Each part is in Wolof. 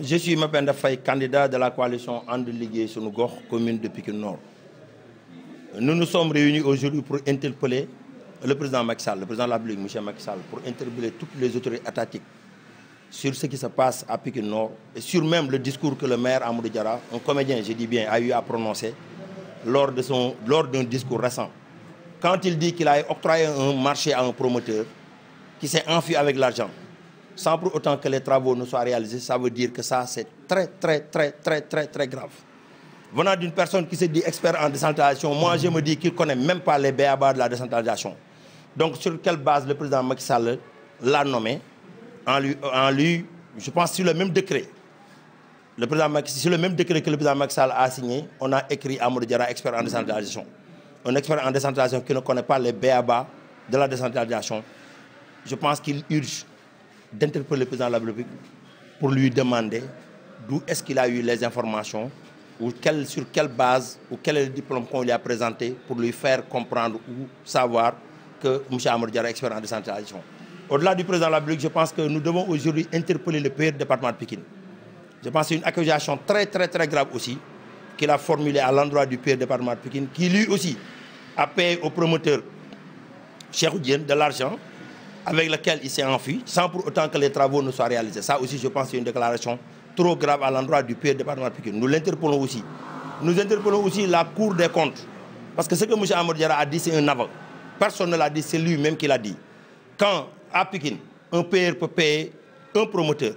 je suis Mapenda Faye, candidat de la coalition And Liggéey Sunu Gox, commune de Pikine Nord. Nous nous sommes réunis aujourd'hui pour interpeller le président Macky Sall, le président de la République, M. Macky Sall, pour interpeller toutes les autorités étatiques sur ce qui se passe à Pikine Nord et sur même le discours que le maire Amadou Diarra, un comédien, je dis bien, a eu à prononcer lors d'un discours récent. Quand il dit qu'il a octroyé un marché à un promoteur qui s'est enfui avec l'argent, sans pour autant que les travaux ne soient réalisés, ça veut dire que ça, c'est très grave. Venant d'une personne qui se dit expert en décentralisation, moi je me dis qu'il ne connaît même pas les b.a.-ba de la décentralisation. Donc sur quelle base le président Macky Sall l'a nommé en lui, je pense sur le même décret. Sur le même décret que le président Macky Sall a signé, on a écrit Amadou Diarra, expert en décentralisation. Un expert en décentralisation qui ne connaît pas les b.a.-ba de la décentralisation. Je pense qu'il urge d'interpeller le président de la République pour lui demander d'où est-ce qu'il a eu les informations ou sur quelle base ou quel est le diplôme qu'on lui a présenté pour lui faire comprendre ou savoir que M. Amadou Diarra est expert en décentralisation. Au-delà du président de la République, je pense que nous devons aujourd'hui interpeller le pire département de Pikine. Je pense que c'est une accusation très grave aussi qu'il a formulée à l'endroit du pire département de Pikine, qui lui aussi a payé au promoteur Cheikh Diène de l'argent avec lequel il s'est enfui, sans pour autant que les travaux ne soient réalisés. Ça aussi, je pense que c'est une déclaration trop grave à l'endroit du pire département de Pikine. Nous l'interpellons aussi. Nous interpellons aussi la Cour des comptes. Parce que ce que M. Amadou Diarra a dit, c'est un aveu. Personne ne l'a dit, c'est lui-même qui l'a dit. Quand, à Pikine, un payeur peut payer un promoteur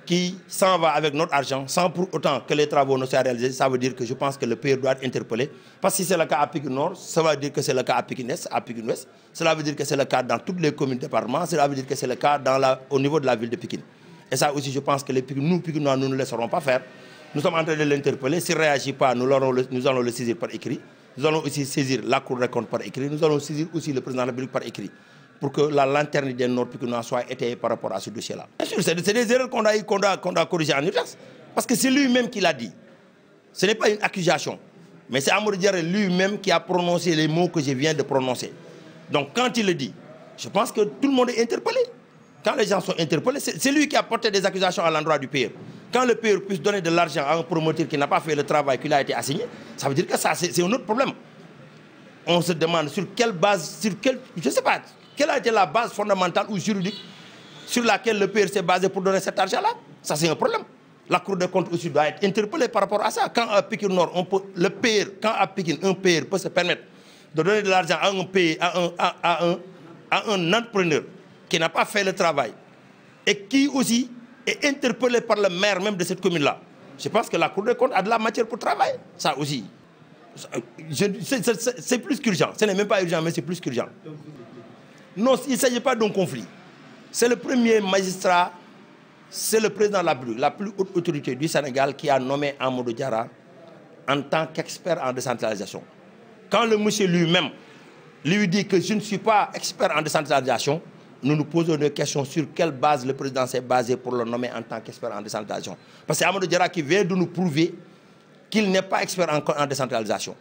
qui s'en va avec notre argent, sans pour autant que les travaux ne soient réalisés, ça veut dire que je pense que le payeur doit être interpellé. Parce que si c'est le cas à Pikine Nord, ça veut dire que c'est le cas à Pikine Est, à Pikine Ouest. Cela veut dire que c'est le cas dans toutes les communes départements. Cela veut dire que c'est le cas au niveau de la ville de Pikine. Et ça aussi, je pense que nous, Pikine Nord, nous ne laisserons pas faire. Nous sommes en train de l'interpeller. S'il ne réagit pas, nous allons le saisir par écrit. Nous allons aussi saisir la Cour des comptes par écrit. Nous allons saisir aussi le président de la République par écrit, pour que la lanterne des Nord Pikinois soit étayée par rapport à ce dossier-là. Bien sûr, c'est des erreurs qu'on doit corriger en urgence. Parce que c'est lui-même qui l'a dit. Ce n'est pas une accusation. Mais c'est Amadou Diarra lui-même qui a prononcé les mots que je viens de prononcer. Donc quand il le dit, je pense que tout le monde est interpellé. Quand les gens sont interpellés, c'est lui qui a porté des accusations à l'endroit du payeur. Quand le payeur puisse donner de l'argent à un promoteur qui n'a pas fait le travail qui lui a été assigné, ça veut dire que ça, c'est un autre problème. On se demande sur quelle base, je ne sais pas, quelle a été la base fondamentale ou juridique sur laquelle le payeur s'est basé pour donner cet argent-là. Ça, c'est un problème. La Cour des comptes aussi doit être interpellée par rapport à ça. Quand à Pikine Nord, quand à Pikine, un payeur peut se permettre de donner de l'argent à un entrepreneur qui n'a pas fait le travail et qui aussi est interpellé par le maire même de cette commune-là, je pense que la Cour des comptes a de la matière pour travailler. Ça aussi, c'est plus qu'urgent. Ce n'est même pas urgent, mais c'est plus qu'urgent. Non, il ne s'agit pas d'un conflit. C'est le premier magistrat, c'est le président de la République, la plus haute autorité du Sénégal, qui a nommé Amadou Diarra en tant qu'expert en décentralisation. Quand le monsieur lui-même lui dit que je ne suis pas expert en décentralisation, nous nous posons des questions sur quelle base le président s'est basé pour le nommer en tant qu'expert en décentralisation. Parce que c'est Amadou Diarra qui vient de nous prouver qu'il n'est pas expert en décentralisation.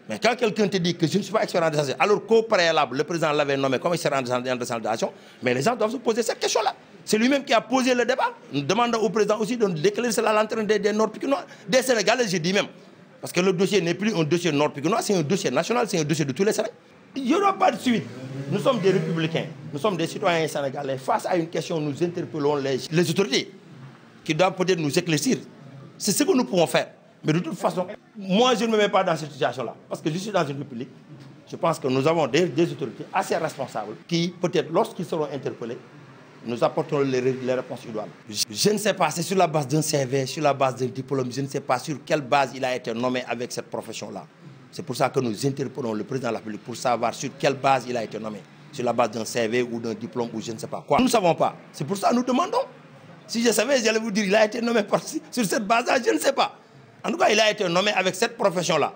Mais quand quelqu'un te dit que je ne suis pas expert en décentralisation, alors qu'au préalable, le président l'avait nommé comme expert en décentralisation, mais les gens doivent se poser cette question-là. C'est lui-même qui a posé le débat. Nous demandons au président aussi de déclarer la lanterne des Nord-Pikinois, des Sénégalais, je dis même. Parce que le dossier n'est plus un dossier Nord-Pikinois, c'est un dossier national, c'est un dossier de tous les Sénégalais. Il n'y aura pas de suite. Nous sommes des républicains, nous sommes des citoyens sénégalais. Face à une question, nous interpellons les autorités qui doivent peut-être nous éclaircir. C'est ce que nous pouvons faire. Mais de toute façon, moi, je ne me mets pas dans cette situation-là. Parce que je suis dans une république. Je pense que nous avons des autorités assez responsables qui, peut-être, lorsqu'ils seront interpellés, nous apporteront les réponses idoines. Je ne sais pas, c'est sur la base d'un CV, sur la base d'un diplôme, je ne sais pas sur quelle base il a été nommé avec cette profession-là. C'est pour ça que nous interpellons le président de la République pour savoir sur quelle base il a été nommé. Sur la base d'un CV ou d'un diplôme ou je ne sais pas quoi. Nous ne savons pas. C'est pour ça que nous demandons. Si je savais, j'allais vous dire, il a été nommé sur cette base-là, je ne sais pas. En tout cas, il a été nommé avec cette profession-là,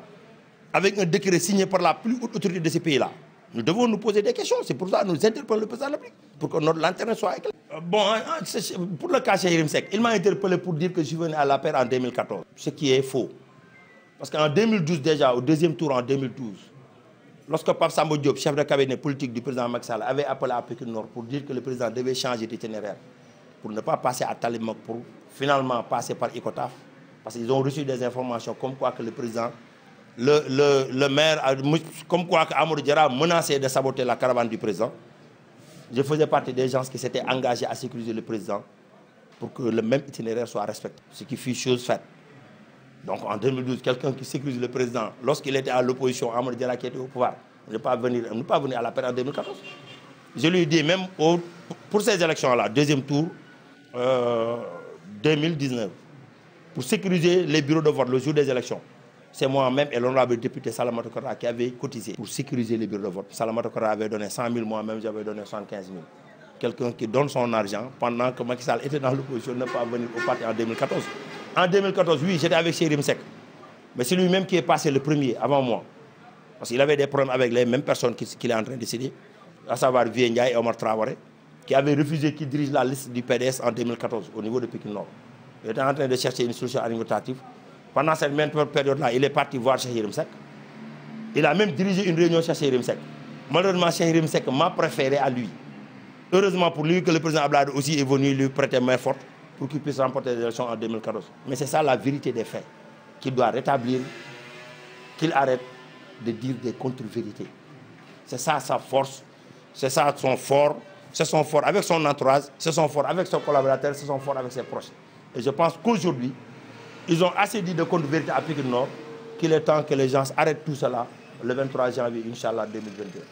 avec un décret signé par la plus haute autorité de ce pays-là. Nous devons nous poser des questions. C'est pour ça que nous interpellons le président de la République, pour que notre lanterne soit éclairée. Bon, pour le cas Cheikh Yérim Seck, il m'a interpellé pour dire que je venais à la paix en 2014, ce qui est faux. Parce qu'en 2012 déjà, au deuxième tour en 2012, lorsque Pape Samba Diop, chef de cabinet politique du président Macky Sall, avait appelé à Pikine Nord pour dire que le président devait changer d'itinéraire, pour ne pas passer à Talimok pour finalement passé par Icotaf, parce qu'ils ont reçu des informations comme quoi que le président, le maire, comme quoi que Amadou Diarra menaçait de saboter la caravane du président. Je faisais partie des gens qui s'étaient engagés à sécuriser le président pour que le même itinéraire soit respecté, ce qui fut chose faite. Donc en 2012, quelqu'un qui sécurise le président, lorsqu'il était à l'opposition, Amadou Diarra qui était au pouvoir, ne pas venir à la paix en 2014. Je lui ai dit, même pour ces élections-là, deuxième tour, 2019, pour sécuriser les bureaux de vote le jour des élections, c'est moi-même et l'honorable député Salamata Kora qui avait cotisé pour sécuriser les bureaux de vote. Salamata Kora avait donné 100 000, moi-même j'avais donné 75 000. Quelqu'un qui donne son argent pendant que Macky Sall était dans l'opposition ne pas venir au parti en 2014. En 2014, oui, j'étais avec Yérim Seck. Mais c'est lui-même qui est passé le premier avant moi. Parce qu'il avait des problèmes avec les mêmes personnes qu'il est en train de décider, à savoir Vieux Ndiaye et Omar Traoré, qui avaient refusé qu'il dirige la liste du PDS en 2014 au niveau de Pikine Nord. Il était en train de chercher une solution administrative. Pendant cette même période-là, il est parti voir Cheikh Yérim Seck. Il a même dirigé une réunion chez Cheikh Yérim Seck. Malheureusement, Cheikh Yérim Seck m'a préféré à lui. Heureusement pour lui que le président Abdoulaye aussi est venu lui prêter main forte pour qu'il puisse remporter les élections en 2014. Mais c'est ça la vérité des faits qu'il doit rétablir, qu'il arrête de dire des contre-vérités. C'est ça sa force, c'est ça son fort. C'est son fort avec son entourage, c'est son fort avec ses collaborateurs, c'est son fort avec ses proches. Et je pense qu'aujourd'hui, ils ont assez dit de contre-vérité à Pikine Nord qu'il est temps que les gens arrêtent tout cela le 23 janvier, Inch'Allah 2022,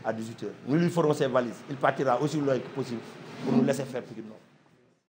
à 18h. Nous lui ferons ses valises. Il partira aussi loin que possible pour nous laisser faire Pikine Nord.